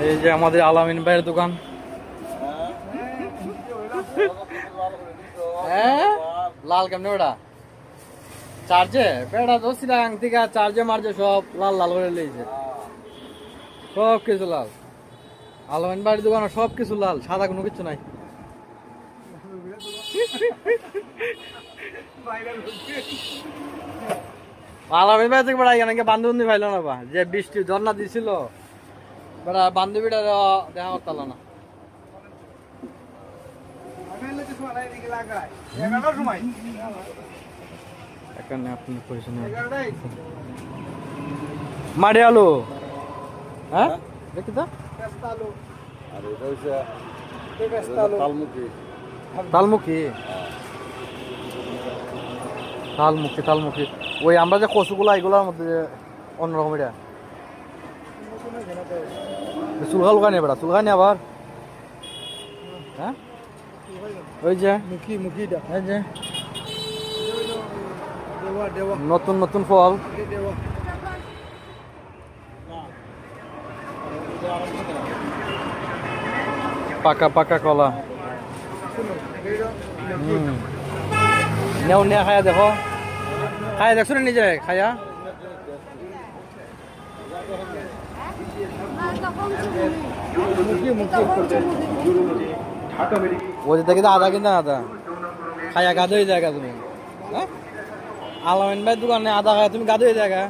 এই যে আমাদের আলামিন ভাইয়ের দোকান। হ্যাঁ লাল কেমনে ওটা চার্জে বেড়া তো সিরাং থেকে চার্জে মার্জে সব লাল লাল করে লেগেছে, সব কিছু লাল। আলামিন ভাইয়ের দোকানে সব কিছু লাল, সাদা কোনো কিছু নাই। আলামিন ভাই থেকে বেড়া এখানে বান্ধবী ভাইল না বা যে বৃষ্টি ঝর্ণা দিছিল বেড়া বান্ধবীটা দেখা করতাল না। এখানে আপনি পয়সা নেই মাড়ি আলু, হ্যাঁ দেখি তো তালমুখী তালমুখী তালমুখী ওই আমরা যে কচুগুলা এগুলোর মধ্যে অন্যরকম। এটা চুলখা লুকানি বেড়া চুলখানি আবার, হ্যাঁ ওই যে মুখী মুখী এই যে নতুন নতুন ফল। পাকা পাকা কলা। নেও নিয়ে খায়া দেখো, খায়া দেখছো না নিজে খায়া। ওদের থেকে আদা কিনতে আদা খায়া গাদ হয়ে জায়গা তুমি। হ্যাঁ আলামিন ভাই দোকানে আদা খায়া তুমি গাদ হয়ে জায়গা।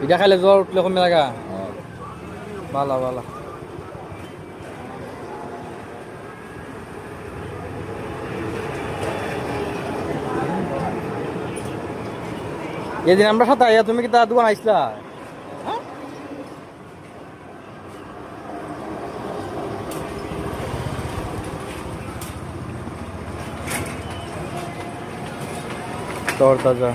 এটা খাইলে জ্বর উঠলে কমে লাগা ভালো ভালো। এদিন আমরা সাথে আইয়া তুমি কি তার দোকান আইসলা? তরতাজা